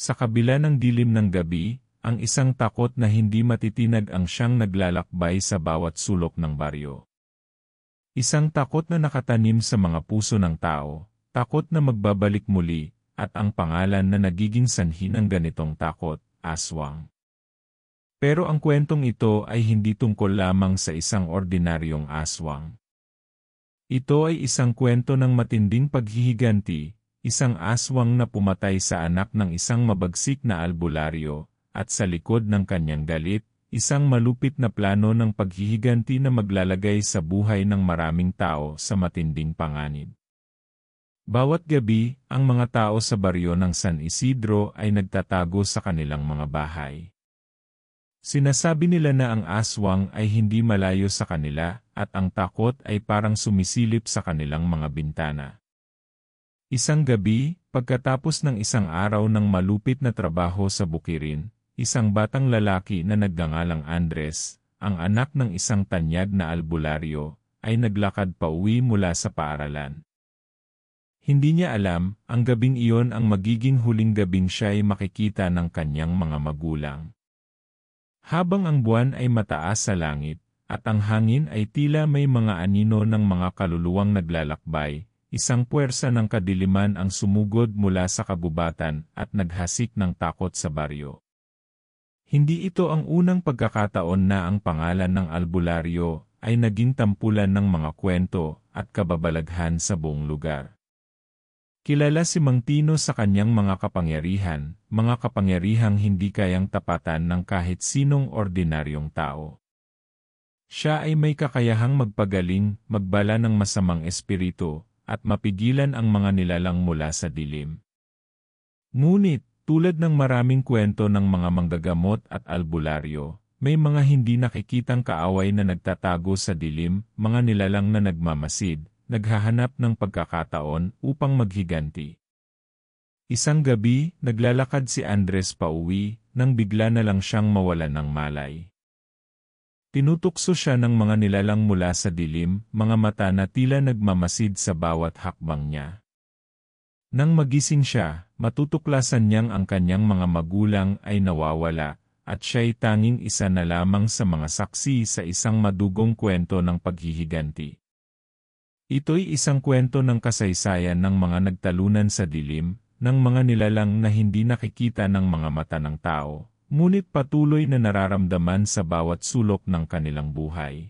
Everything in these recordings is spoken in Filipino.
Sa kabila ng dilim ng gabi, ang isang takot na hindi matitinag ang siyang naglalakbay sa bawat sulok ng baryo. Isang takot na nakatanim sa mga puso ng tao, takot na magbabalik muli, at ang pangalan na nagiging sanhi ng ganitong takot, aswang. Pero ang kwentong ito ay hindi tungkol lamang sa isang ordinaryong aswang. Ito ay isang kwento ng matinding paghihiganti, isang aswang na pumatay sa anak ng isang mabagsik na albularyo, at sa likod ng kanyang galit, isang malupit na plano ng paghihiganti na maglalagay sa buhay ng maraming tao sa matinding panganib. Bawat gabi, ang mga tao sa baryo ng San Isidro ay nagtatago sa kanilang mga bahay. Sinasabi nila na ang aswang ay hindi malayo sa kanila, at ang takot ay parang sumisilip sa kanilang mga bintana. Isang gabi, pagkatapos ng isang araw ng malupit na trabaho sa bukirin, isang batang lalaki na nagngangalang Andres, ang anak ng isang tanyag na albularyo, ay naglakad pauwi mula sa paaralan. Hindi niya alam, ang gabing iyon ang magiging huling gabing siya ay makikita ng kanyang mga magulang. Habang ang buwan ay mataas sa langit, at ang hangin ay tila may mga anino ng mga kaluluwang naglalakbay, isang puwersa ng kadiliman ang sumugod mula sa kabubatan at naghasik ng takot sa baryo. Hindi ito ang unang pagkakataon na ang pangalan ng albularyo ay naging tampulan ng mga kwento at kababalaghan sa buong lugar. Kilala si Mang Tino sa kanyang mga kapangyarihang hindi kayang tapatan ng kahit sinong ordinaryong tao. Siya ay may kakayahang magpagaling, magbala ng masamang espiritu, at mapigilan ang mga nilalang mula sa dilim. Ngunit, tulad ng maraming kwento ng mga manggagamot at albularyo, may mga hindi nakikitang kaaway na nagtatago sa dilim, mga nilalang na nagmamasid, naghahanap ng pagkakataon upang maghiganti. Isang gabi, naglalakad si Andres pauwi, nang bigla na lang siyang mawalan ng malay. Tinutukso siya ng mga nilalang mula sa dilim, mga mata na tila nagmamasid sa bawat hakbang niya. Nang magising siya, matutuklasan niyang ang kanyang mga magulang ay nawawala, at siya'y tanging isa na lamang sa mga saksi sa isang madugong kwento ng paghihiganti. Ito'y isang kwento ng kasaysayan ng mga nagtalunan sa dilim, ng mga nilalang na hindi nakikita ng mga mata ng tao, ngunit patuloy na nararamdaman sa bawat sulok ng kanilang buhay.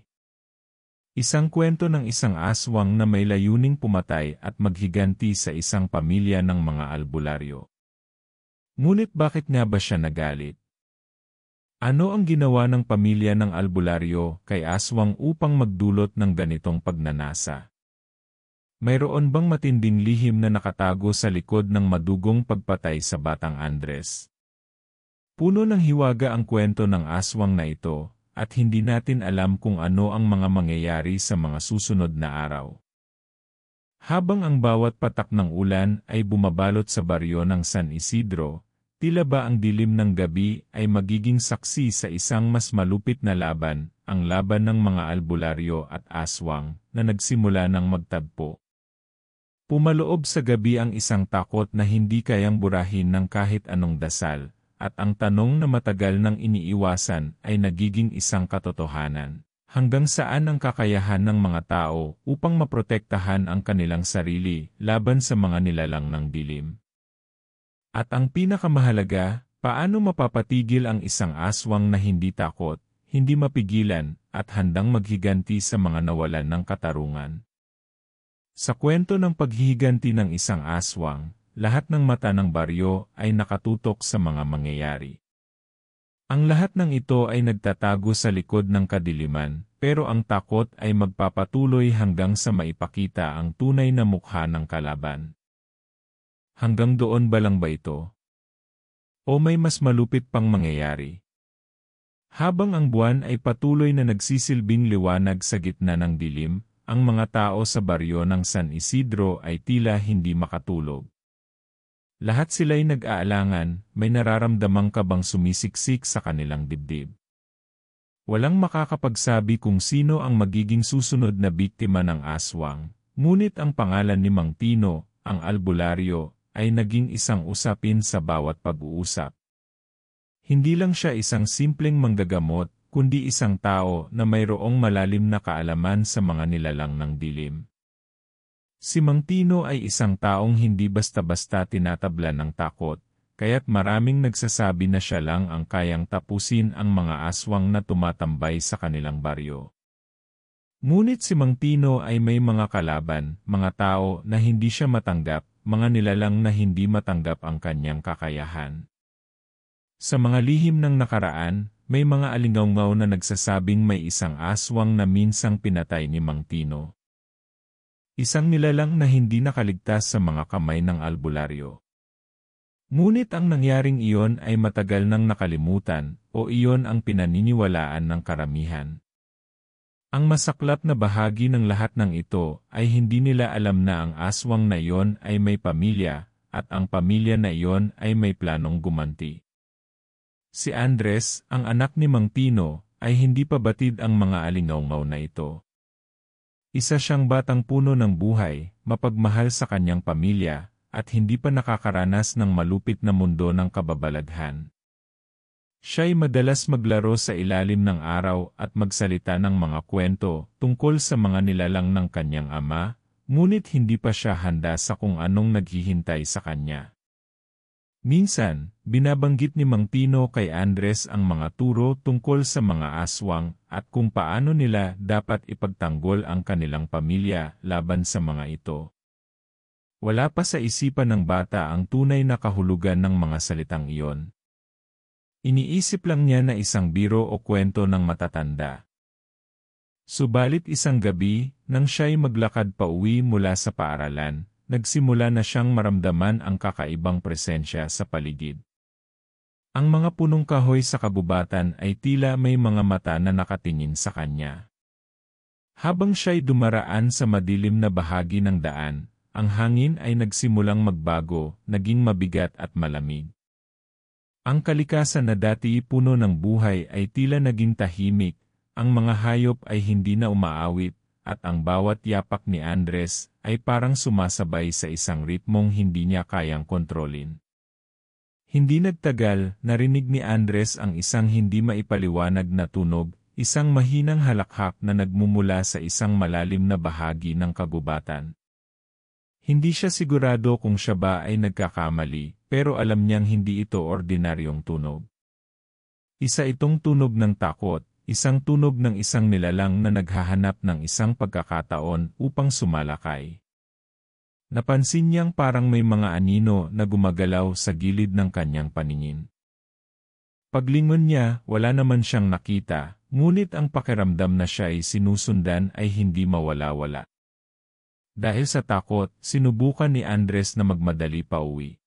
Isang kwento ng isang aswang na may layuning pumatay at maghiganti sa isang pamilya ng mga albularyo. Ngunit bakit nga ba siya nagalit? Ano ang ginawa ng pamilya ng albularyo kay aswang upang magdulot ng ganitong pagnanasa? Mayroon bang matinding lihim na nakatago sa likod ng madugong pagpatay sa batang Andres? Puno ng hiwaga ang kwento ng aswang na ito, at hindi natin alam kung ano ang mga mangyayari sa mga susunod na araw. Habang ang bawat patak ng ulan ay bumabalot sa baryo ng San Isidro, tila ba ang dilim ng gabi ay magiging saksi sa isang mas malupit na laban, ang laban ng mga albularyo at aswang, na nagsimula ng magtagpo. Pumaloob sa gabi ang isang takot na hindi kayang burahin ng kahit anong dasal, at ang tanong na matagal nang iniiwasan ay nagiging isang katotohanan. Hanggang saan ang kakayahan ng mga tao upang maprotektahan ang kanilang sarili laban sa mga nilalang ng dilim? At ang pinakamahalaga, paano mapapatigil ang isang aswang na hindi takot, hindi mapigilan, at handang maghiganti sa mga nawalan ng katarungan? Sa kwento ng paghihiganti ng isang aswang, lahat ng mata ng baryo ay nakatutok sa mga mangyayari. Ang lahat ng ito ay nagtatago sa likod ng kadiliman, pero ang takot ay magpapatuloy hanggang sa maipakita ang tunay na mukha ng kalaban. Hanggang doon ba lang ba ito? O may mas malupit pang mangyayari? Habang ang buwan ay patuloy na nagsisilbing liwanag sa gitna ng dilim, ang mga tao sa baryo ng San Isidro ay tila hindi makatulog. Lahat sila'y nag-aalangan, may nararamdamang kabang sumisiksik sa kanilang dibdib. Walang makakapagsabi kung sino ang magiging susunod na biktima ng aswang, ngunit ang pangalan ni Mang Tino, ang albularyo, ay naging isang usapin sa bawat pag-uusap. Hindi lang siya isang simpleng manggagamot, kundi isang tao na mayroong malalim na kaalaman sa mga nilalang ng dilim. Si Mang Tino ay isang taong hindi basta-basta tinatablan ng takot, kaya't maraming nagsasabi na siya lang ang kayang tapusin ang mga aswang na tumatambay sa kanilang baryo. Ngunit si Mang Tino ay may mga kalaban, mga tao na hindi siya matanggap, mga nilalang na hindi matanggap ang kanyang kakayahan. Sa mga lihim ng nakaraan, may mga alingawngaw na nagsasabing may isang aswang na minsang pinatay ni Mang Tino. Isang nilalang na hindi nakaligtas sa mga kamay ng albularyo. Ngunit ang nangyaring iyon ay matagal nang nakalimutan, o iyon ang pinaniniwalaan ng karamihan. Ang masaklap na bahagi ng lahat ng ito ay hindi nila alam na ang aswang na iyon ay may pamilya, at ang pamilya na iyon ay may planong gumanti. Si Andres, ang anak ni Mang Tino, ay hindi pa batid ang mga alingawngaw na ito. Isa siyang batang puno ng buhay, mapagmahal sa kanyang pamilya, at hindi pa nakakaranas ng malupit na mundo ng kababalaghan. Siya'y madalas maglaro sa ilalim ng araw at magsalita ng mga kwento tungkol sa mga nilalang ng kanyang ama, ngunit hindi pa siya handa sa kung anong naghihintay sa kanya. Minsan, binabanggit ni Mang Tino kay Andres ang mga turo tungkol sa mga aswang at kung paano nila dapat ipagtanggol ang kanilang pamilya laban sa mga ito. Wala pa sa isipan ng bata ang tunay na kahulugan ng mga salitang iyon. Iniisip lang niya na isang biro o kwento ng matatanda. Subalit isang gabi, nang siya'y maglakad pa uwi mula sa paaralan, nagsimula na siyang maramdaman ang kakaibang presensya sa paligid. Ang mga punong kahoy sa kabubatan ay tila may mga mata na nakatingin sa kanya. Habang siya'y dumaraan sa madilim na bahagi ng daan, ang hangin ay nagsimulang magbago, naging mabigat at malamig. Ang kalikasan na dati puno ng buhay ay tila naging tahimik, ang mga hayop ay hindi na umaawit, at ang bawat yapak ni Andres ay parang sumasabay sa isang ritmong hindi niya kayang kontrolin. Hindi nagtagal, narinig ni Andres ang isang hindi maipaliwanag na tunog, isang mahinang halakhak na nagmumula sa isang malalim na bahagi ng kagubatan. Hindi siya sigurado kung siya ba ay nagkakamali, pero alam niyang hindi ito ordinaryong tunog. Isa itong tunog ng takot, isang tunog ng isang nilalang na naghahanap ng isang pagkakataon upang sumalakay. Napansin niyang parang may mga anino na gumagalaw sa gilid ng kanyang paningin. Paglingon niya, wala naman siyang nakita, ngunit ang pakiramdam na siya ay sinusundan ay hindi mawala-wala. Dahil sa takot, sinubukan ni Andres na magmadali pa uwi.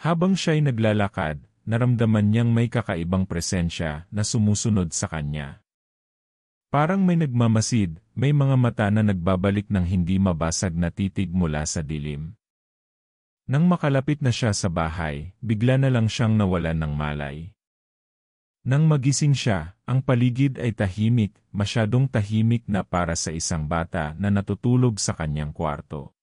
Habang siya'y naglalakad, naramdaman niyang may kakaibang presensya na sumusunod sa kanya. Parang may nagmamasid, may mga mata na nagbabalik ng hindi mabasag na titig mula sa dilim. Nang makalapit na siya sa bahay, bigla na lang siyang nawalan ng malay. Nang magising siya, ang paligid ay tahimik, masyadong tahimik na para sa isang bata na natutulog sa kanyang kwarto.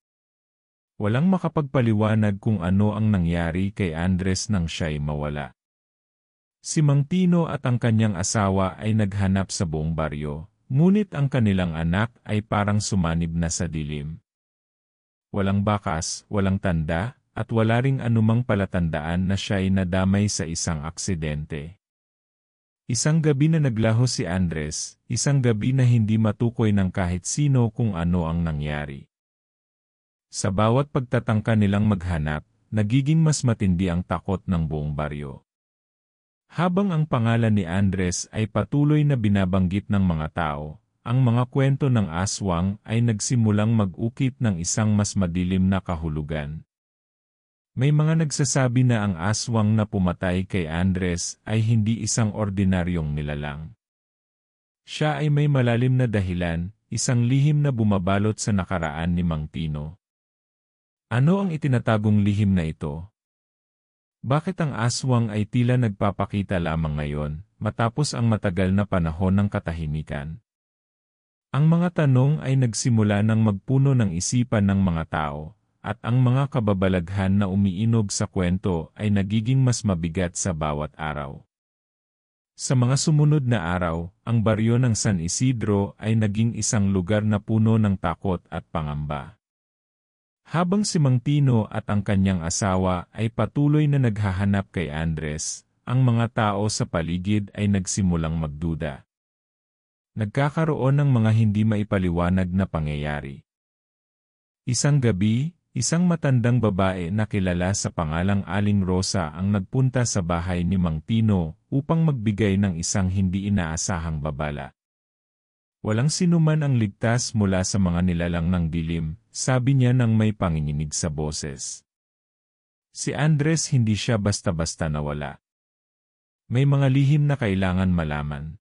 Walang makapagpaliwanag kung ano ang nangyari kay Andres nang siya'y mawala. Si Mang Tino at ang kanyang asawa ay naghanap sa buong baryo, ngunit ang kanilang anak ay parang sumanib na sa dilim. Walang bakas, walang tanda, at wala ring anumang palatandaan na siya'y nadamay sa isang aksidente. Isang gabi na naglaho si Andres, isang gabi na hindi matukoy ng kahit sino kung ano ang nangyari. Sa bawat pagtatangka nilang maghanap, nagiging mas matindi ang takot ng buong baryo. Habang ang pangalan ni Andres ay patuloy na binabanggit ng mga tao, ang mga kwento ng aswang ay nagsimulang mag-ukit ng isang mas madilim na kahulugan. May mga nagsasabi na ang aswang na pumatay kay Andres ay hindi isang ordinaryong nilalang. Siya ay may malalim na dahilan, isang lihim na bumabalot sa nakaraan ni Mang Tino. Ano ang itinatagong lihim na ito? Bakit ang aswang ay tila nagpapakita lamang ngayon, matapos ang matagal na panahon ng katahimikan? Ang mga tanong ay nagsimula ng magpuno ng isipan ng mga tao, at ang mga kababalaghan na umiinog sa kwento ay nagiging mas mabigat sa bawat araw. Sa mga sumunod na araw, ang baryo ng San Isidro ay naging isang lugar na puno ng takot at pangamba. Habang si Mang Tino at ang kanyang asawa ay patuloy na naghahanap kay Andres, ang mga tao sa paligid ay nagsimulang magduda. Nagkakaroon ng mga hindi maipaliwanag na pangyayari. Isang gabi, isang matandang babae na kilala sa pangalang Aling Rosa ang nagpunta sa bahay ni Mang Tino upang magbigay ng isang hindi inaasahang babala. Walang sinuman ang ligtas mula sa mga nilalang ng dilim, sabi niya nang may panginginig sa boses. Si Andres hindi siya basta-basta nawala. May mga lihim na kailangan malaman.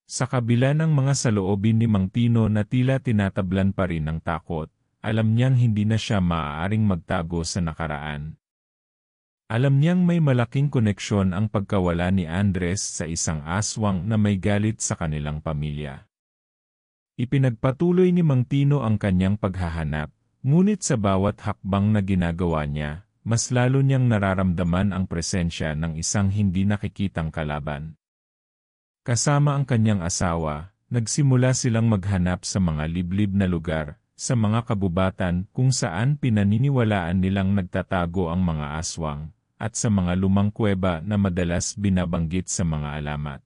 Sa kabila ng mga saloobin ni Mang Tino na tila tinatablan pa rin ng takot, alam niyang hindi na siya maaaring magtago sa nakaraan. Alam niyang may malaking koneksyon ang pagkawala ni Andres sa isang aswang na may galit sa kanilang pamilya. Ipinagpatuloy ni Mang Tino ang kanyang paghahanap, ngunit sa bawat hakbang na ginagawa niya, mas lalo niyang nararamdaman ang presensya ng isang hindi nakikitang kalaban. Kasama ang kanyang asawa, nagsimula silang maghanap sa mga liblib na lugar, sa mga kabubatan kung saan pinaniniwalaan nilang nagtatago ang mga aswang, at sa mga lumang kuweba na madalas binabanggit sa mga alamat.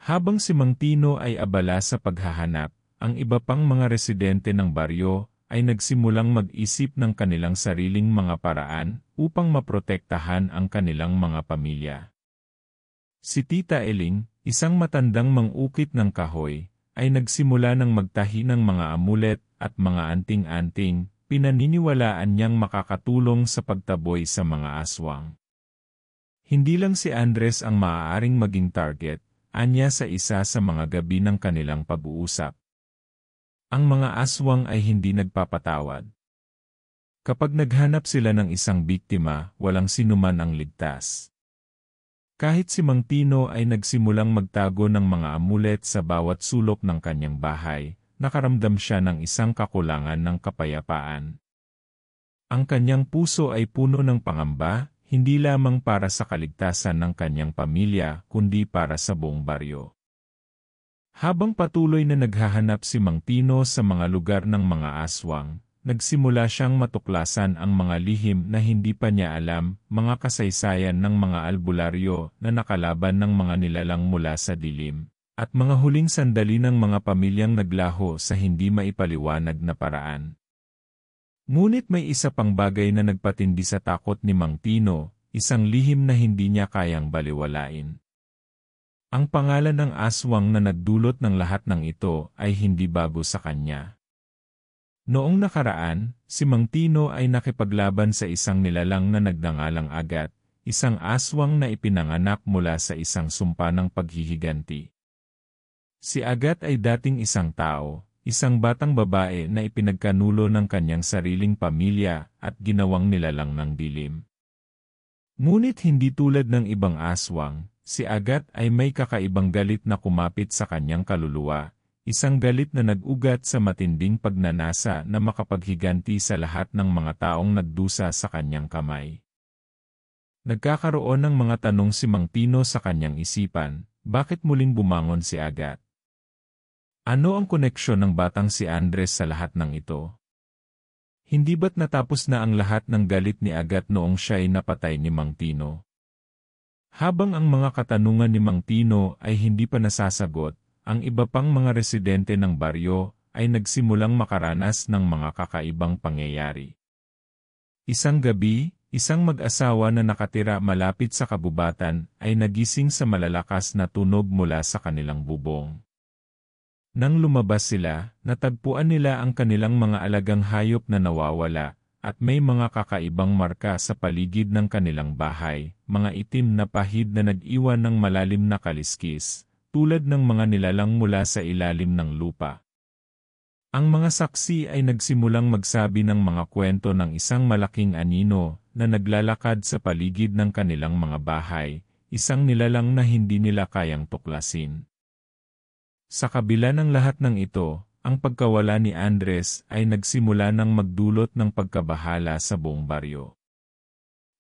Habang si Mang Tino ay abala sa paghahanap, ang iba pang mga residente ng baryo ay nagsimulang mag-isip ng kanilang sariling mga paraan upang maprotektahan ang kanilang mga pamilya. Si Tita Eling, isang matandang mangukit ng kahoy, ay nagsimula ng magtahi ng mga amulet at mga anting-anting, pinaniniwalaan niyang makakatulong sa pagtaboy sa mga aswang. Hindi lang si Andres ang maaaring maging target, anya sa isa sa mga gabi ng kanilang pag-uusap. Ang mga aswang ay hindi nagpapatawad. Kapag naghanap sila ng isang biktima, walang sinuman ang ligtas. Kahit si Mang Tino ay nagsimulang magtago ng mga amulet sa bawat sulok ng kanyang bahay, nakaramdam siya ng isang kakulangan ng kapayapaan. Ang kanyang puso ay puno ng pangamba, hindi lamang para sa kaligtasan ng kanyang pamilya, kundi para sa buong baryo. Habang patuloy na naghahanap si Mang Tino sa mga lugar ng mga aswang, nagsimula siyang matuklasan ang mga lihim na hindi pa niya alam, mga kasaysayan ng mga albularyo na nakalaban ng mga nilalang mula sa dilim, at mga huling sandali ng mga pamilyang naglaho sa hindi maipaliwanag na paraan. Ngunit may isa pang bagay na nagpatindi sa takot ni Mang Tino, isang lihim na hindi niya kayang baliwalain. Ang pangalan ng aswang na nagdulot ng lahat ng ito ay hindi bago sa kanya. Noong nakaraan, si Mang Tino ay nakipaglaban sa isang nilalang na nagngangalang Agat, isang aswang na ipinanganak mula sa isang sumpa ng paghihiganti. Si Agat ay dating isang tao, isang batang babae na ipinagkanulo ng kanyang sariling pamilya at ginawang nilalang ng dilim. Ngunit hindi tulad ng ibang aswang, si Agat ay may kakaibang galit na kumapit sa kanyang kaluluwa. Isang galit na nag-ugat sa matinding pagnanasa na makapaghiganti sa lahat ng mga taong nagdusa sa kanyang kamay. Nagkakaroon ng mga tanong si Mang Tino sa kanyang isipan, bakit muling bumangon si Agat? Ano ang koneksyon ng batang si Andres sa lahat ng ito? Hindi ba't natapos na ang lahat ng galit ni Agat noong siya ay napatay ni Mang Tino? Habang ang mga katanungan ni Mang Tino ay hindi pa nasasagot, ang iba pang mga residente ng baryo ay nagsimulang makaranas ng mga kakaibang pangyayari. Isang gabi, isang mag-asawa na nakatira malapit sa kabubatan ay nagising sa malalakas na tunog mula sa kanilang bubong. Nang lumabas sila, natagpuan nila ang kanilang mga alagang hayop na nawawala, at may mga kakaibang marka sa paligid ng kanilang bahay, mga itim na pahid na nag-iwan ng malalim na kaliskis, tulad ng mga nilalang mula sa ilalim ng lupa. Ang mga saksi ay nagsimulang magsabi ng mga kwento ng isang malaking anino na naglalakad sa paligid ng kanilang mga bahay, isang nilalang na hindi nila kayang tuklasin. Sa kabila ng lahat ng ito, ang pagkawala ni Andres ay nagsimula ng magdulot ng pagkabahala sa buong baryo.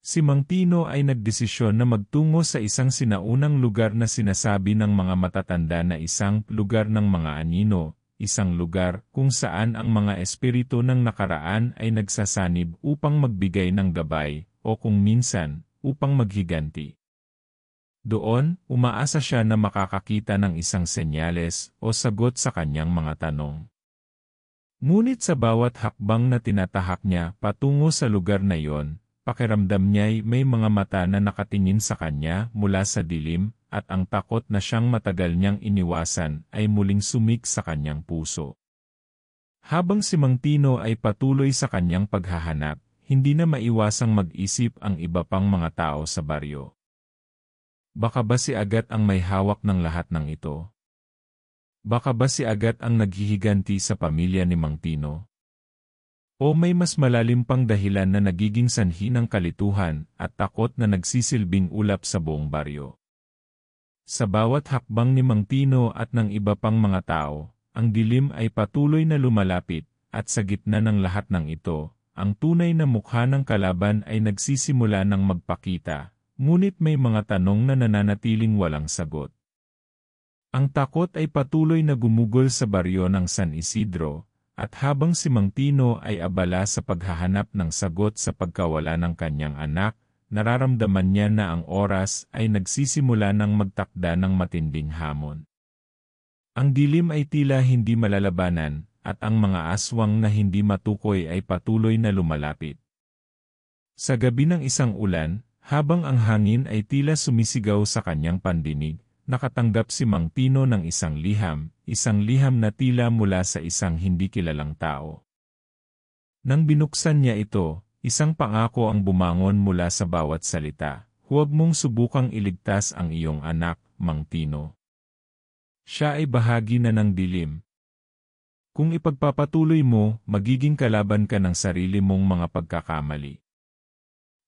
Si Mang Tino ay nagdesisyon na magtungo sa isang sinaunang lugar na sinasabi ng mga matatanda na isang lugar ng mga anino, isang lugar kung saan ang mga espiritu ng nakaraan ay nagsasanib upang magbigay ng gabay, o kung minsan, upang maghiganti. Doon, umaasa siya na makakakita ng isang senyales o sagot sa kanyang mga tanong. Ngunit sa bawat hakbang na tinatahak niya patungo sa lugar na iyon, pakiramdam niya'y may mga mata na nakatingin sa kanya mula sa dilim, at ang takot na siyang matagal niyang iniwasan ay muling sumik sa kanyang puso. Habang si Mang Tino ay patuloy sa kanyang paghahanap, hindi na maiwasang mag-isip ang iba pang mga tao sa baryo. Baka ba si Agat ang may hawak ng lahat ng ito? Baka ba si Agat ang naghihiganti sa pamilya ni Mang Tino? O may mas malalim pang dahilan na nagiging sanhi ng kalituhan at takot na nagsisilbing ulap sa buong baryo? Sa bawat hakbang ni Mang Tino at ng iba pang mga tao, ang dilim ay patuloy na lumalapit, at sa gitna ng lahat ng ito, ang tunay na mukha ng kalaban ay nagsisimula ng magpakita. Ngunit may mga tanong na nananatiling walang sagot. Ang takot ay patuloy na gumugol sa baryo ng San Isidro, at habang si Mang Tino ay abala sa paghahanap ng sagot sa pagkawala ng kanyang anak, nararamdaman niya na ang oras ay nagsisimula ng magtakda ng matinding hamon. Ang dilim ay tila hindi malalabanan, at ang mga aswang na hindi matukoy ay patuloy na lumalapit. Sa gabi ng isang ulan, habang ang hangin ay tila sumisigaw sa kanyang pandinig, nakatanggap si Mang Tino ng isang liham na tila mula sa isang hindi kilalang tao. Nang binuksan niya ito, isang pangako ang bumangon mula sa bawat salita, "Huwag mong subukang iligtas ang iyong anak, Mang Tino. Siya ay bahagi na ng dilim. Kung ipagpapatuloy mo, magiging kalaban ka ng sarili mong mga pagkakamali."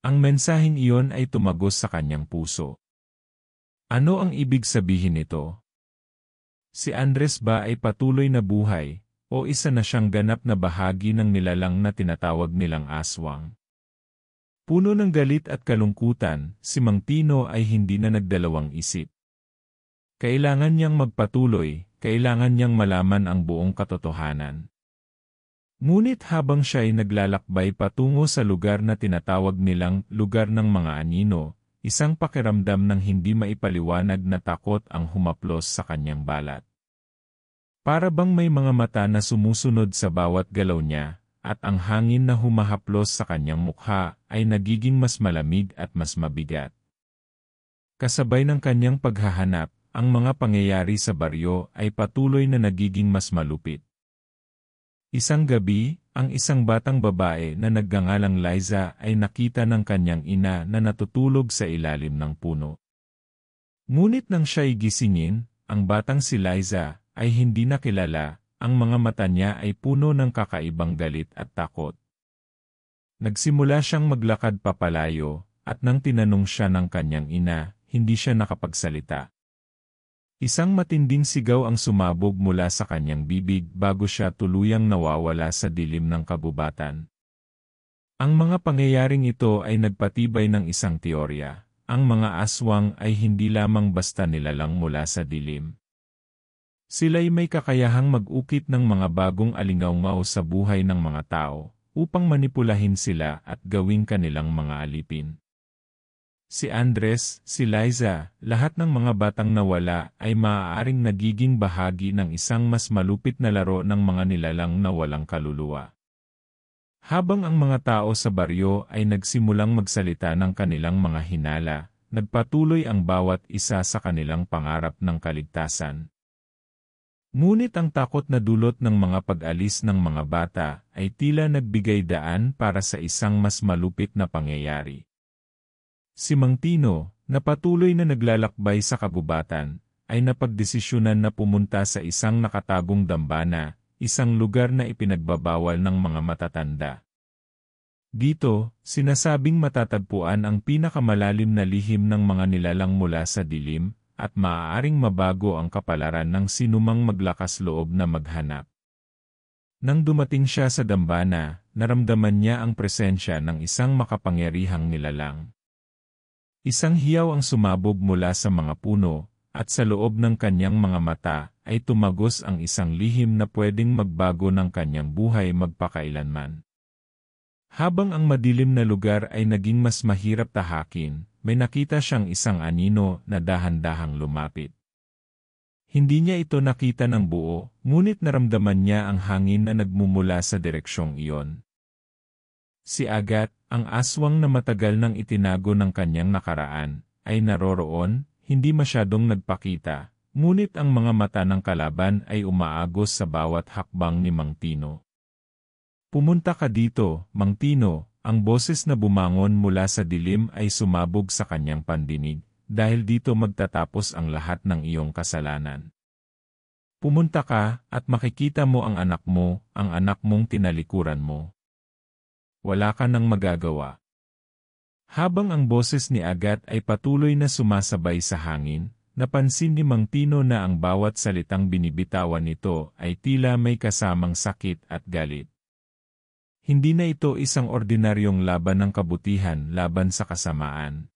Ang mensaheng iyon ay tumagos sa kanyang puso. Ano ang ibig sabihin nito? Si Andres ba ay patuloy na buhay, o isa na siyang ganap na bahagi ng nilalang na tinatawag nilang aswang? Puno ng galit at kalungkutan, si Mang Tino ay hindi na nagdalawang isip. Kailangan niyang magpatuloy, kailangan niyang malaman ang buong katotohanan. Ngunit habang siya ay naglalakbay patungo sa lugar na tinatawag nilang lugar ng mga anino, isang pakiramdam ng hindi maipaliwanag na takot ang humaplos sa kanyang balat. Para bang may mga mata na sumusunod sa bawat galaw niya, at ang hangin na humahaplos sa kanyang mukha ay nagiging mas malamig at mas mabigat. Kasabay ng kanyang paghahanap, ang mga pangyayari sa baryo ay patuloy na nagiging mas malupit. Isang gabi, ang isang batang babae na nagngangalang Liza ay nakita ng kanyang ina na natutulog sa ilalim ng puno. Ngunit nang siya'y gisingin, ang batang si Liza ay hindi nakilala, ang mga mata niya ay puno ng kakaibang galit at takot. Nagsimula siyang maglakad papalayo, at nang tinanong siya ng kanyang ina, hindi siya nakapagsalita. Isang matinding sigaw ang sumabog mula sa kanyang bibig bago siya tuluyang nawawala sa dilim ng kabubatan. Ang mga pangyayaring ito ay nagpatibay ng isang teorya. Ang mga aswang ay hindi lamang basta nilalang mula sa dilim. Sila'y may kakayahang mag-ukit ng mga bagong alingawngaw sa buhay ng mga tao, upang manipulahin sila at gawing kanilang mga alipin. Si Andres, si Liza, lahat ng mga batang nawala ay maaaring nagiging bahagi ng isang mas malupit na laro ng mga nilalang na walang kaluluwa. Habang ang mga tao sa baryo ay nagsimulang magsalita ng kanilang mga hinala, nagpatuloy ang bawat isa sa kanilang pangarap ng kaligtasan. Ngunit ang takot na dulot ng mga pag-alis ng mga bata ay tila nagbigay daan para sa isang mas malupit na pangyayari. Si Mang Tino, na patuloy na naglalakbay sa kabubatan, ay napagdesisyonan na pumunta sa isang nakatagong dambana, isang lugar na ipinagbabawal ng mga matatanda. Dito, sinasabing matatagpuan ang pinakamalalim na lihim ng mga nilalang mula sa dilim, at maaaring mabago ang kapalaran ng sinumang maglakas loob na maghanap. Nang dumating siya sa dambana, naramdaman niya ang presensya ng isang makapangyarihang nilalang. Isang hiyaw ang sumabog mula sa mga puno, at sa loob ng kanyang mga mata ay tumagos ang isang lihim na pwedeng magbago ng kanyang buhay magpakailanman. Habang ang madilim na lugar ay naging mas mahirap tahakin, may nakita siyang isang anino na dahan-dahang lumapit. Hindi niya ito nakita ng buo, ngunit naramdaman niya ang hangin na nagmumula sa direksyong iyon. Si Agat, ang aswang na matagal nang itinago ng kanyang nakaraan, ay naroroon, hindi masyadong nagpakita, ngunit ang mga mata ng kalaban ay umaagos sa bawat hakbang ni Mang Tino. "Pumunta ka dito, Mang Tino," ang boses na bumangon mula sa dilim ay sumabog sa kanyang pandinig, "dahil dito magtatapos ang lahat ng iyong kasalanan. Pumunta ka, at makikita mo ang anak mong tinalikuran mo. Wala ka nang magagawa." Habang ang boses ni Agat ay patuloy na sumasabay sa hangin, napansin ni Mang Tino na ang bawat salitang binibitawan nito ay tila may kasamang sakit at galit. Hindi na ito isang ordinaryong laban ng kabutihan laban sa kasamaan.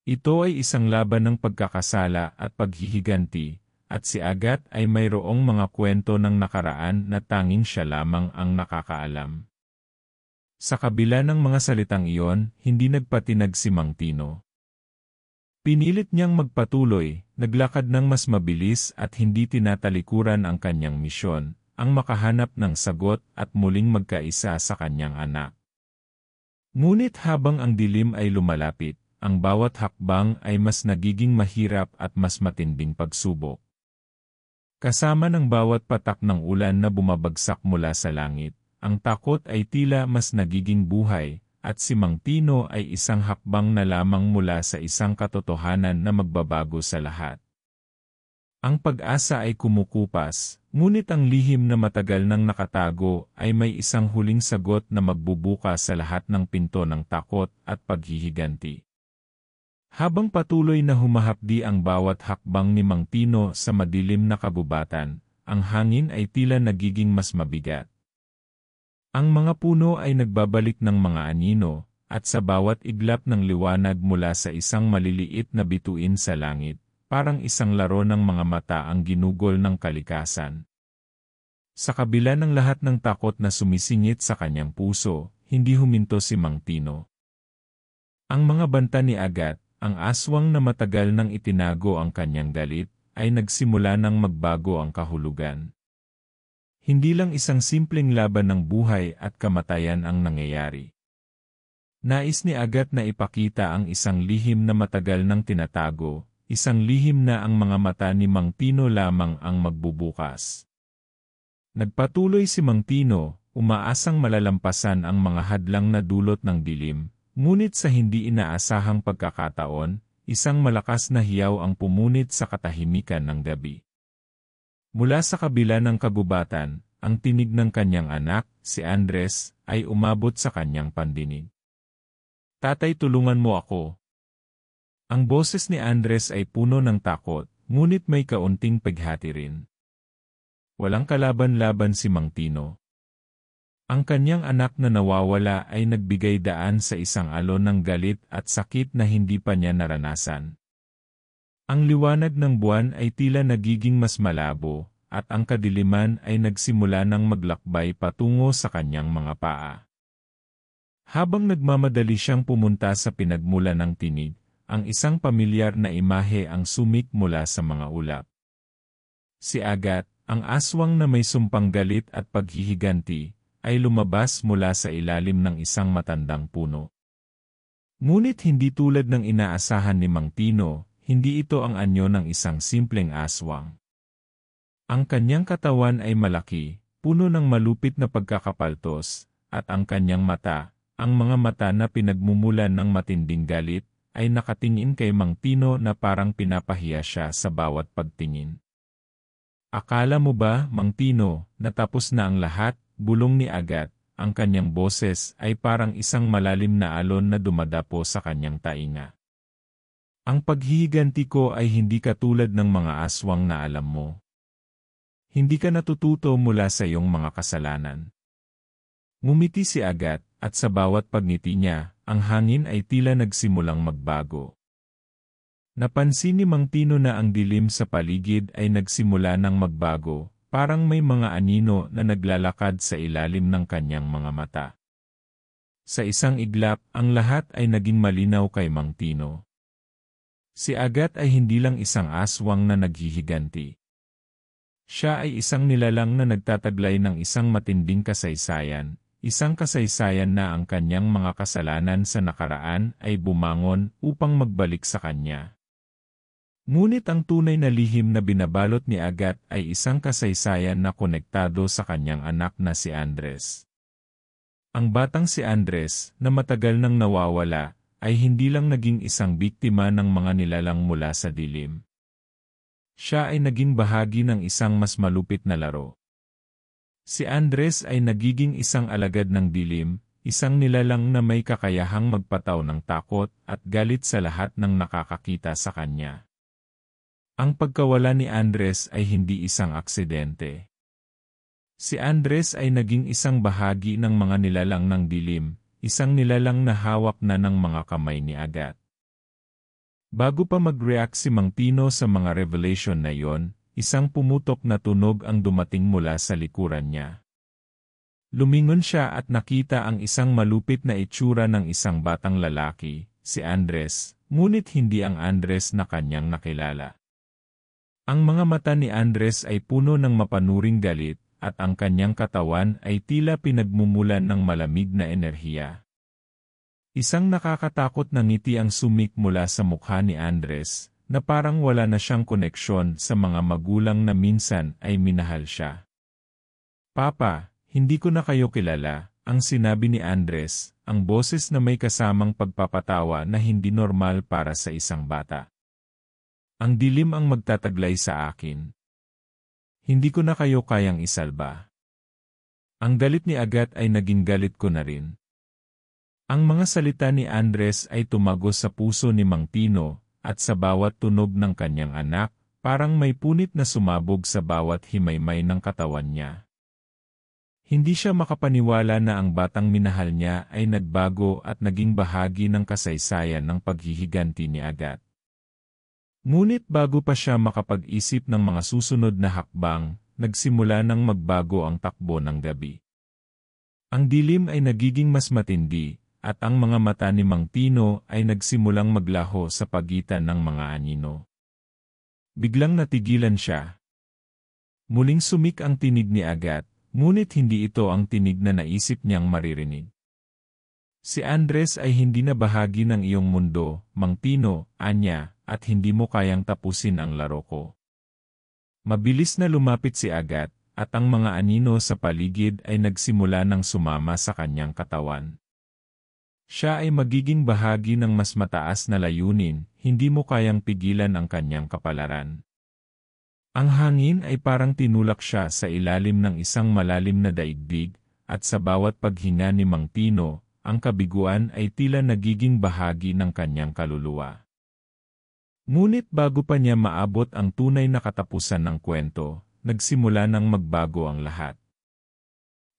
Ito ay isang laban ng pagkakasala at paghihiganti, at si Agat ay mayroong mga kwento ng nakaraan na tanging siya lamang ang nakakaalam. Sa kabila ng mga salitang iyon, hindi nagpatinag si Mang Tino. Pinilit niyang magpatuloy, naglakad ng mas mabilis at hindi tinatalikuran ang kanyang misyon, ang makahanap ng sagot at muling magkaisa sa kanyang anak. Ngunit habang ang dilim ay lumalapit, ang bawat hakbang ay mas nagiging mahirap at mas matinding pagsubok. Kasama ng bawat patak ng ulan na bumabagsak mula sa langit, ang takot ay tila mas nagiging buhay, at si Mang Tino ay isang hakbang na lamang mula sa isang katotohanan na magbabago sa lahat. Ang pag-asa ay kumukupas, ngunit ang lihim na matagal nang nakatago ay may isang huling sagot na magbubukas sa lahat ng pinto ng takot at paghihiganti. Habang patuloy na humahapdi ang bawat hakbang ni Mang Tino sa madilim na kagubatan, ang hangin ay tila nagiging mas mabigat. Ang mga puno ay nagbabalik ng mga anino, at sa bawat iglap ng liwanag mula sa isang maliliit na bituin sa langit, parang isang laro ng mga mata ang ginugol ng kalikasan. Sa kabila ng lahat ng takot na sumisingit sa kanyang puso, hindi huminto si Mang Tino. Ang mga banta ni Agat, ang aswang na matagal nang itinago ang kanyang galit, ay nagsimula nang magbago ang kahulugan. Hindi lang isang simpleng laban ng buhay at kamatayan ang nangyayari. Nais ni Agat na ipakita ang isang lihim na matagal nang tinatago, isang lihim na ang mga mata ni Mang Tino lamang ang magbubukas. Nagpatuloy si Mang Tino, umaasang malalampasan ang mga hadlang na dulot ng dilim, ngunit sa hindi inaasahang pagkakataon, isang malakas na hiyaw ang pumunit sa katahimikan ng gabi. Mula sa kabila ng kagubatan, ang tinig ng kanyang anak, si Andres, ay umabot sa kanyang pandinig. "Tatay, tulungan mo ako." Ang boses ni Andres ay puno ng takot, ngunit may kaunting paghati rin. Walang kalaban-laban si Mang Tino. Ang kanyang anak na nawawala ay nagbigay daan sa isang alon ng galit at sakit na hindi pa niya naranasan. Ang liwanag ng buwan ay tila nagiging mas malabo, at ang kadiliman ay nagsimula ng maglakbay patungo sa kanyang mga paa. Habang nagmamadali siyang pumunta sa pinagmulan ng tinig, ang isang pamilyar na imahe ang sumik mula sa mga ulap. Si Agat, ang aswang na may sumpang galit at paghihiganti, ay lumabas mula sa ilalim ng isang matandang puno. Ngunit hindi tulad ng inaasahan ni Mang Tino, hindi ito ang anyo ng isang simpleng aswang. Ang kanyang katawan ay malaki, puno ng malupit na pagkakapaltos, at ang kanyang mata, ang mga mata na pinagmumulan ng matinding galit, ay nakatingin kay Mang Tino na parang pinapahiya siya sa bawat pagtingin. "Akala mo ba, Mang Tino, natapos na ang lahat?" bulong ni Agat, ang kanyang boses ay parang isang malalim na alon na dumadapo sa kanyang tainga. "Ang paghihiganti ko ay hindi katulad ng mga aswang na alam mo. Hindi ka natututo mula sa iyong mga kasalanan. Ngumiti si Agat, at sa bawat pagngiti niya, ang hangin ay tila nagsimulang magbago. Napansin ni Mang Tino na ang dilim sa paligid ay nagsimula ng magbago, parang may mga anino na naglalakad sa ilalim ng kanyang mga mata. Sa isang iglap, ang lahat ay naging malinaw kay Mang Tino. Si Agat ay hindi lang isang aswang na naghihiganti. Siya ay isang nilalang na nagtataglay ng isang matinding kasaysayan, isang kasaysayan na ang kanyang mga kasalanan sa nakaraan ay bumangon upang magbalik sa kanya. Ngunit ang tunay na lihim na binabalot ni Agat ay isang kasaysayan na konektado sa kanyang anak na si Andres. Ang batang si Andres, na matagal nang nawawala, ay hindi lang naging isang biktima ng mga nilalang mula sa dilim. Siya ay naging bahagi ng isang mas malupit na laro. Si Andres ay nagiging isang alagad ng dilim, isang nilalang na may kakayahang magpataw ng takot at galit sa lahat ng nakakakita sa kanya. Ang pagkawala ni Andres ay hindi isang aksidente. Si Andres ay naging isang bahagi ng mga nilalang ng dilim, isang nilalang na hawak na ng mga kamay ni Agat. Bago pa mag-react si Mang Tino sa mga revelation na iyon, isang pumutok na tunog ang dumating mula sa likuran niya. Lumingon siya at nakita ang isang malupit na itsura ng isang batang lalaki, si Andres, ngunit hindi ang Andres na kanyang nakilala. Ang mga mata ni Andres ay puno ng mapanuring galit, at ang kanyang katawan ay tila pinagmumulan ng malamig na enerhiya. Isang nakakatakot na ngiti ang sumik mula sa mukha ni Andres, na parang wala na siyang koneksyon sa mga magulang na minsan ay minahal siya. "Papa, hindi ko na kayo kilala," ang sinabi ni Andres, ang boses na may kasamang pagpapatawa na hindi normal para sa isang bata. "Ang dilim ang magtataglay sa akin. Hindi ko na kayo kayang isalba." Ang galit ni Agat ay naging galit ko na rin. Ang mga salita ni Andres ay tumagos sa puso ni Mang Tino, at sa bawat tunog ng kanyang anak, parang may punit na sumabog sa bawat himaymay ng katawan niya. Hindi siya makapaniwala na ang batang minahal niya ay nagbago at naging bahagi ng kasaysayan ng paghihiganti ni Agat. Ngunit bago pa siya makapag-isip ng mga susunod na hakbang, nagsimula nang magbago ang takbo ng gabi. Ang dilim ay nagiging mas matindi, at ang mga mata ni Mang Tino ay nagsimulang maglaho sa pagitan ng mga anino. Biglang natigilan siya. Muling sumik ang tinig ni Agat, ngunit hindi ito ang tinig na naisip niyang maririnig. "Si Andres ay hindi na bahagi ng iyong mundo, Mang Tino," anya, "at hindi mo kayang tapusin ang laro ko." Mabilis na lumapit si Agat, at ang mga anino sa paligid ay nagsimula ng sumama sa kanyang katawan. Siya ay magiging bahagi ng mas mataas na layunin, hindi mo kayang pigilan ang kanyang kapalaran. Ang hangin ay parang tinulak siya sa ilalim ng isang malalim na daigdig, at sa bawat paghinga ni Mang Tino, ang kabiguan ay tila nagiging bahagi ng kanyang kaluluwa. Ngunit bago pa niya maabot ang tunay na katapusan ng kwento, nagsimula nang magbago ang lahat.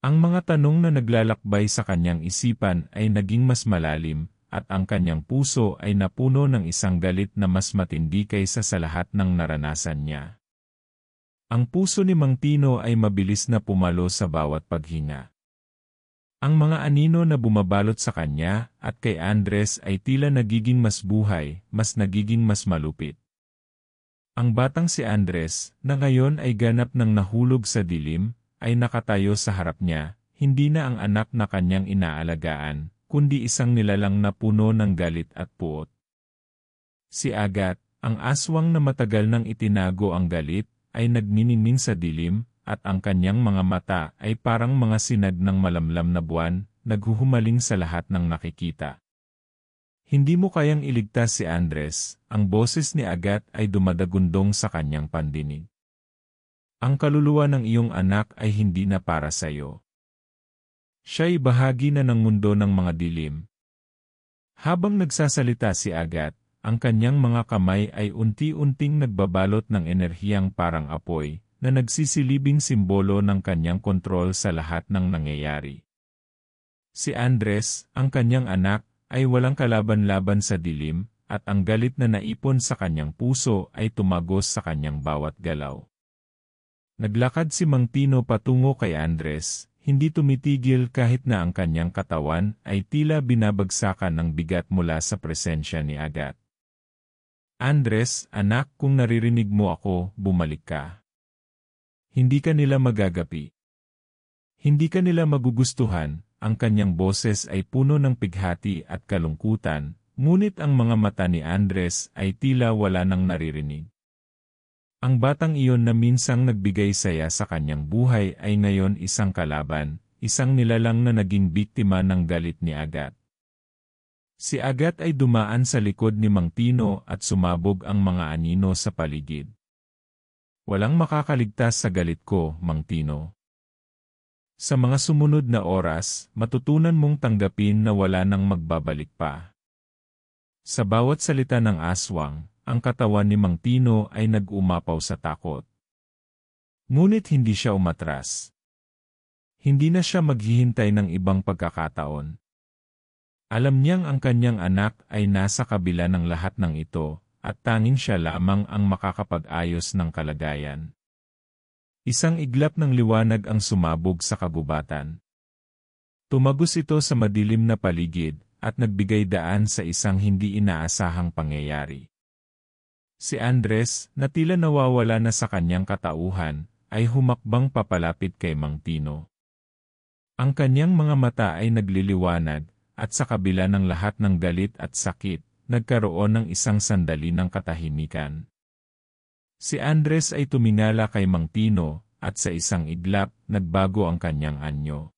Ang mga tanong na naglalakbay sa kanyang isipan ay naging mas malalim, at ang kanyang puso ay napuno ng isang galit na mas matindi kaysa sa lahat ng naranasan niya. Ang puso ni Mang Tino ay mabilis na pumalo sa bawat paghinga. Ang mga anino na bumabalot sa kanya at kay Andres ay tila nagiging mas buhay, mas nagiging mas malupit. Ang batang si Andres, na ngayon ay ganap ng nahulog sa dilim, ay nakatayo sa harap niya, hindi na ang anak na kanyang inaalagaan, kundi isang nilalang na puno ng galit at puot. Si Agat, ang aswang na matagal nang itinago ang galit, ay nagniningning sa dilim, at ang kanyang mga mata ay parang mga sinag ng malamlam na buwan, naghuhumaling sa lahat ng nakikita. "Hindi mo kayang iligtas si Andres," ang boses ni Agat ay dumadagundong sa kanyang pandinig. "Ang kaluluwa ng iyong anak ay hindi na para sa iyo. Siya'y bahagi na ng mundo ng mga dilim." Habang nagsasalita si Agat, ang kanyang mga kamay ay unti-unting nagbabalot ng enerhiyang parang apoy, na nagsisilibing simbolo ng kanyang kontrol sa lahat ng nangyayari. Si Andres, ang kanyang anak, ay walang kalaban-laban sa dilim, at ang galit na naipon sa kanyang puso ay tumagos sa kanyang bawat galaw. Naglakad si Mang Tino patungo kay Andres, hindi tumitigil kahit na ang kanyang katawan ay tila binabagsakan ng bigat mula sa presensya ni Agat. Andres, anak, kung naririnig mo ako, bumalik ka. Hindi ka nila magagapi. Hindi ka nila magugustuhan, ang kanyang boses ay puno ng pighati at kalungkutan, ngunit ang mga mata ni Andres ay tila wala nang naririnig. Ang batang iyon na minsang nagbigay saya sa kanyang buhay ay ngayon isang kalaban, isang nilalang na naging biktima ng galit ni Agat. Si Agat ay dumaan sa likod ni Mang Tino at sumabog ang mga anino sa paligid. Walang makakaligtas sa galit ko, Mang Tino. Sa mga sumunod na oras, matutunan mong tanggapin na wala nang magbabalik pa. Sa bawat salita ng aswang, ang katawan ni Mang Tino ay nag-umapaw sa takot. Ngunit hindi siya umatras. Hindi na siya maghihintay ng ibang pagkakataon. Alam niyang ang kanyang anak ay nasa kabila ng lahat ng ito, at tanging siya lamang ang makakapag-ayos ng kalagayan. Isang iglap ng liwanag ang sumabog sa kagubatan. Tumagos ito sa madilim na paligid, at nagbigay daan sa isang hindi inaasahang pangyayari. Si Andres, na tila nawawala na sa kanyang katauhan, ay humakbang papalapit kay Mang Tino. Ang kanyang mga mata ay nagliliwanag, at sa kabila ng lahat ng galit at sakit, nagkaroon ng isang sandali ng katahimikan. Si Andres ay tumingala kay Mang Tino, at sa isang iglap, nagbago ang kanyang anyo.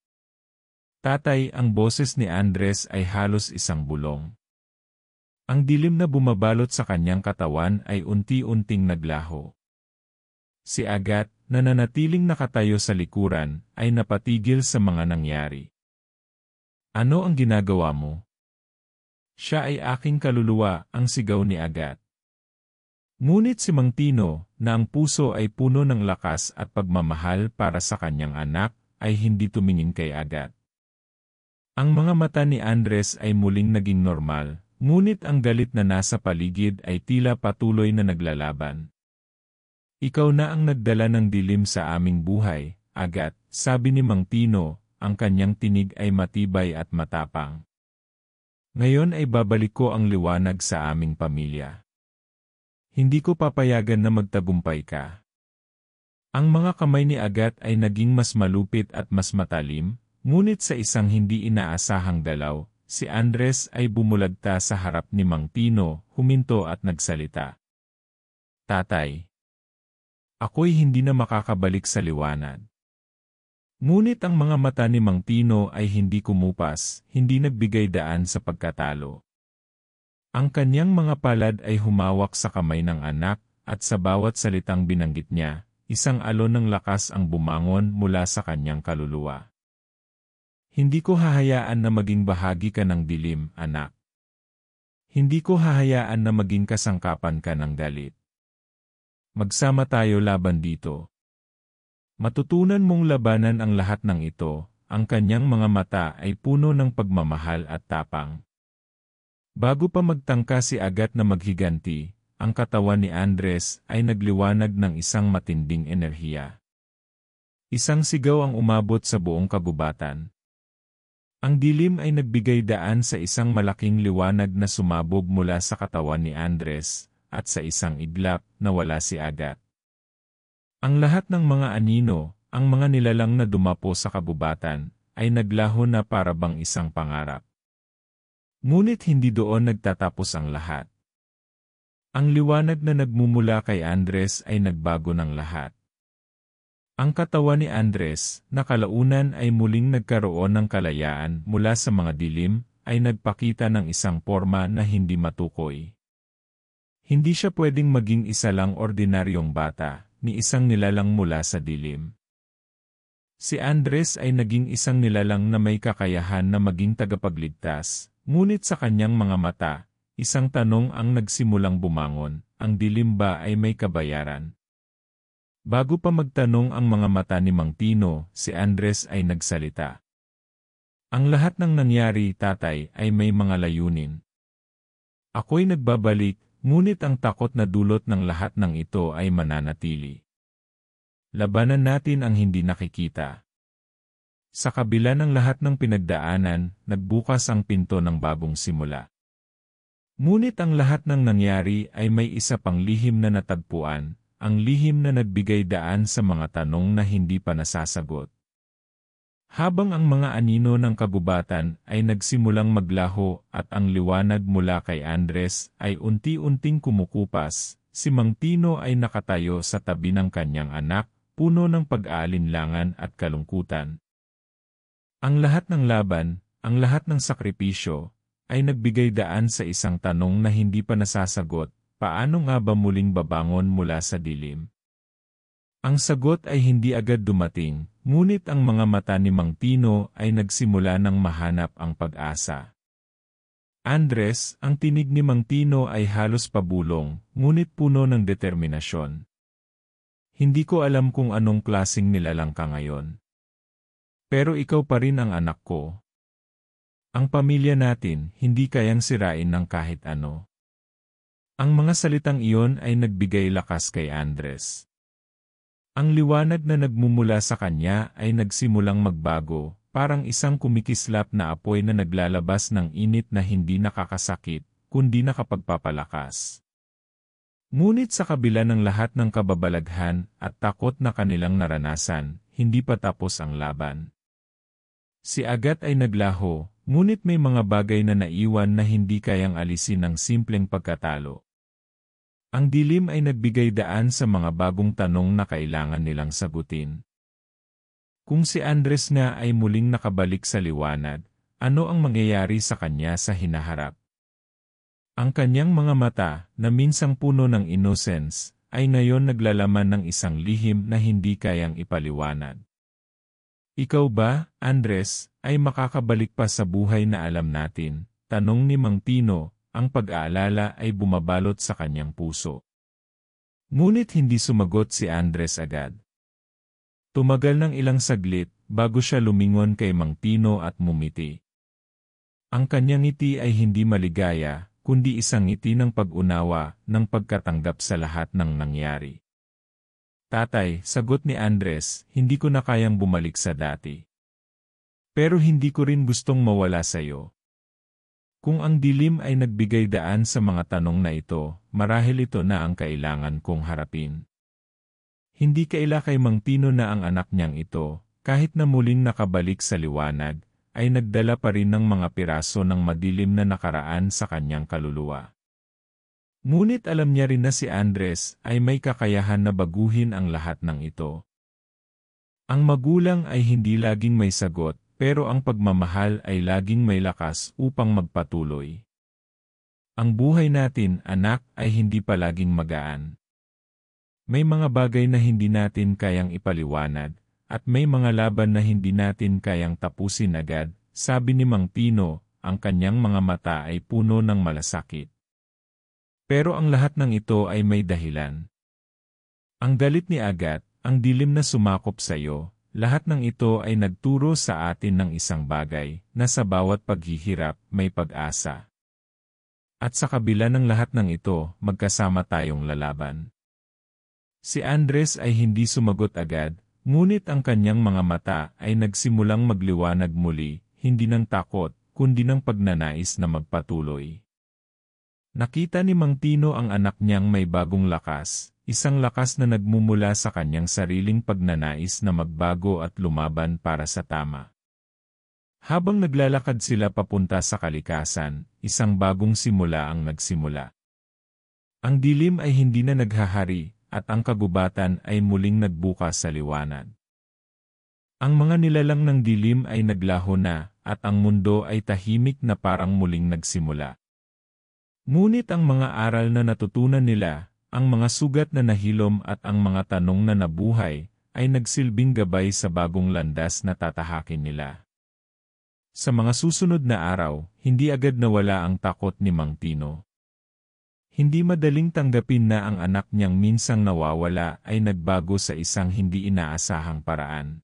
Tatay, ang boses ni Andres ay halos isang bulong. Ang dilim na bumabalot sa kanyang katawan ay unti-unting naglaho. Si Agat, na nanatiling nakatayo sa likuran, ay napatigil sa mga nangyari. Ano ang ginagawa mo? Siya ay aking kaluluwa, ang sigaw ni Agat. Ngunit si Mang Tino, na ang puso ay puno ng lakas at pagmamahal para sa kanyang anak, ay hindi tumingin kay Agat. Ang mga mata ni Andres ay muling naging normal, ngunit ang galit na nasa paligid ay tila patuloy na naglalaban. Ikaw na ang nagdala ng dilim sa aming buhay, Agat, sabi ni Mang Tino, ang kanyang tinig ay matibay at matapang. Ngayon ay babalik ko ang liwanag sa aming pamilya. Hindi ko papayagan na magtagumpay ka. Ang mga kamay ni Agat ay naging mas malupit at mas matalim, ngunit sa isang hindi inaasahang dalaw, si Andres ay bumulagta sa harap ni Mang Tino, huminto at nagsalita. Tatay, ako'y hindi na makakabalik sa liwanag. Ngunit ang mga mata ni Mang Tino ay hindi kumupas, hindi nagbigay daan sa pagkatalo. Ang kanyang mga palad ay humawak sa kamay ng anak, at sa bawat salitang binanggit niya, isang alon ng lakas ang bumangon mula sa kanyang kaluluwa. Hindi ko hahayaan na maging bahagi ka ng dilim, anak. Hindi ko hahayaan na maging kasangkapan ka ng galit. Magsama tayo laban dito. Matutunan mong labanan ang lahat ng ito, ang kanyang mga mata ay puno ng pagmamahal at tapang. Bago pa magtangka si Agat na maghiganti, ang katawan ni Andres ay nagliwanag ng isang matinding enerhiya. Isang sigaw ang umabot sa buong kagubatan. Ang dilim ay nagbigay daan sa isang malaking liwanag na sumabog mula sa katawan ni Andres, at sa isang iglap, nawala si Agat. Ang lahat ng mga anino, ang mga nilalang na dumapo sa kabubatan, ay naglaho na para bang isang pangarap. Ngunit hindi doon nagtatapos ang lahat. Ang liwanag na nagmumula kay Andres ay nagbago ng lahat. Ang katawan ni Andres, na kalaunan ay muling nagkaroon ng kalayaan mula sa mga dilim, ay nagpakita ng isang porma na hindi matukoy. Hindi siya pwedeng maging isa lang ordinaryong bata, ni isang nilalang mula sa dilim. Si Andres ay naging isang nilalang na may kakayahan na maging tagapagligtas, ngunit sa kanyang mga mata, isang tanong ang nagsimulang bumangon, ang dilim ba ay may kabayaran? Bago pa magtanong ang mga mata ni Mang Tino, si Andres ay nagsalita. Ang lahat ng nangyari, tatay, ay may mga layunin. Ako'y nagbabalik, ngunit ang takot na dulot ng lahat ng ito ay mananatili. Labanan natin ang hindi nakikita. Sa kabila ng lahat ng pinagdaanan, nagbukas ang pinto ng bagong simula. Ngunit ang lahat ng nangyari ay may isa pang lihim na natagpuan, ang lihim na nagbigay daan sa mga tanong na hindi pa nasasagot. Habang ang mga anino ng kagubatan ay nagsimulang maglaho at ang liwanag mula kay Andres ay unti-unting kumukupas, si Mang Tino ay nakatayo sa tabi ng kanyang anak, puno ng pag-aalinlangan at kalungkutan. Ang lahat ng laban, ang lahat ng sakripisyo, ay nagbigay daan sa isang tanong na hindi pa nasasagot, paano nga ba muling babangon mula sa dilim? Ang sagot ay hindi agad dumating, ngunit ang mga mata ni Mang Tino ay nagsimula ng mahanap ang pag-asa. Andres, ang tinig ni Mang Tino ay halos pabulong, ngunit puno ng determinasyon. Hindi ko alam kung anong klaseng nilalang ka ngayon. Pero ikaw pa rin ang anak ko. Ang pamilya natin, hindi kayang sirain ng kahit ano. Ang mga salitang iyon ay nagbigay lakas kay Andres. Ang liwanag na nagmumula sa kanya ay nagsimulang magbago, parang isang kumikislap na apoy na naglalabas ng init na hindi nakakasakit, kundi nakapagpapalakas. Ngunit sa kabila ng lahat ng kababalaghan at takot na kanilang naranasan, hindi pa tapos ang laban. Si Agat ay naglaho, ngunit may mga bagay na naiwan na hindi kayang alisin ng simpleng pagkatalo. Ang dilim ay nagbigay daan sa mga bagong tanong na kailangan nilang sagutin. Kung si Andres na ay muling nakabalik sa liwanag, ano ang mangyayari sa kanya sa hinaharap? Ang kanyang mga mata, na minsang puno ng innocence, ay ngayon naglalaman ng isang lihim na hindi kayang ipaliwanag. Ikaw ba, Andres, ay makakabalik pa sa buhay na alam natin? Tanong ni Mang Tino, ang pag-aalala ay bumabalot sa kanyang puso. Ngunit hindi sumagot si Andres agad. Tumagal ng ilang saglit, bago siya lumingon kay Mang Tino at mumiti. Ang kanyang ngiti ay hindi maligaya, kundi isang ngiti ng pag-unawa, ng pagkatanggap sa lahat ng nangyari. Tatay, sagot ni Andres, hindi ko na kayang bumalik sa dati. Pero hindi ko rin gustong mawala sa iyo. Kung ang dilim ay nagbigay daan sa mga tanong na ito, marahil ito na ang kailangan kong harapin. Hindi kaila kay Mang Tino na ang anak niyang ito, kahit na muling nakabalik sa liwanag, ay nagdala pa rin ng mga piraso ng madilim na nakaraan sa kanyang kaluluwa. Ngunit alam niya rin na si Andres ay may kakayahan na baguhin ang lahat ng ito. Ang magulang ay hindi laging may sagot, pero ang pagmamahal ay laging may lakas upang magpatuloy. Ang buhay natin, anak, ay hindi palaging magaan. May mga bagay na hindi natin kayang ipaliwanag, at may mga laban na hindi natin kayang tapusin agad, sabi ni Mang Tino, ang kanyang mga mata ay puno ng malasakit. Pero ang lahat ng ito ay may dahilan. Ang galit ni Agat, ang dilim na sumakop sa iyo, lahat ng ito ay nagturo sa atin ng isang bagay, na sa bawat paghihirap may pag-asa. At sa kabila ng lahat ng ito, magkasama tayong lalaban. Si Andres ay hindi sumagot agad, ngunit ang kanyang mga mata ay nagsimulang magliwanag muli, hindi ng takot, kundi ng pagnanais na magpatuloy. Nakita ni Mang Tino ang anak niyang may bagong lakas, isang lakas na nagmumula sa kanyang sariling pagnanais na magbago at lumaban para sa tama. Habang naglalakad sila papunta sa kalikasan, isang bagong simula ang nagsimula. Ang dilim ay hindi na naghahari, at ang kagubatan ay muling nagbukas sa liwanag. Ang mga nilalang ng dilim ay naglaho na, at ang mundo ay tahimik na parang muling nagsimula. Ngunit ang mga aral na natutunan nila, ang mga sugat na nahilom at ang mga tanong na nabuhay, ay nagsilbing gabay sa bagong landas na tatahakin nila. Sa mga susunod na araw, hindi agad nawala ang takot ni Mang Tino. Hindi madaling tanggapin na ang anak niyang minsang nawawala ay nagbago sa isang hindi inaasahang paraan.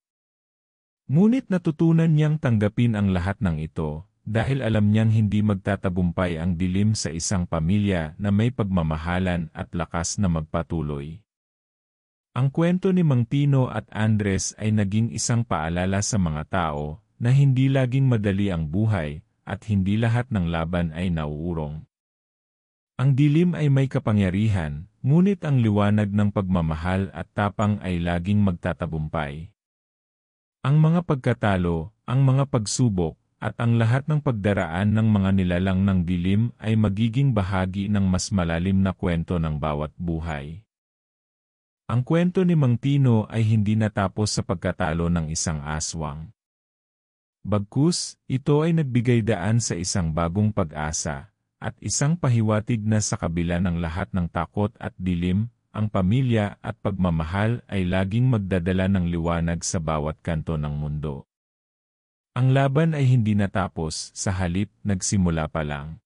Ngunit natutunan niyang tanggapin ang lahat ng ito, dahil alam niyang hindi magtatagumpay ang dilim sa isang pamilya na may pagmamahalan at lakas na magpatuloy. Ang kwento ni Mang Tino at Andres ay naging isang paalala sa mga tao na hindi laging madali ang buhay at hindi lahat ng laban ay nauurong. Ang dilim ay may kapangyarihan, ngunit ang liwanag ng pagmamahal at tapang ay laging magtatagumpay. Ang mga pagkatalo, ang mga pagsubok, at ang lahat ng pagdaraan ng mga nilalang ng dilim ay magiging bahagi ng mas malalim na kwento ng bawat buhay. Ang kwento ni Mang Tino ay hindi natapos sa pagkatalo ng isang aswang. Bagkus, ito ay nagbigay daan sa isang bagong pag-asa, at isang pahiwatig na sa kabila ng lahat ng takot at dilim, ang pamilya at pagmamahal ay laging magdadala ng liwanag sa bawat kanto ng mundo. Ang laban ay hindi natapos, sa halip nagsimula pa lang.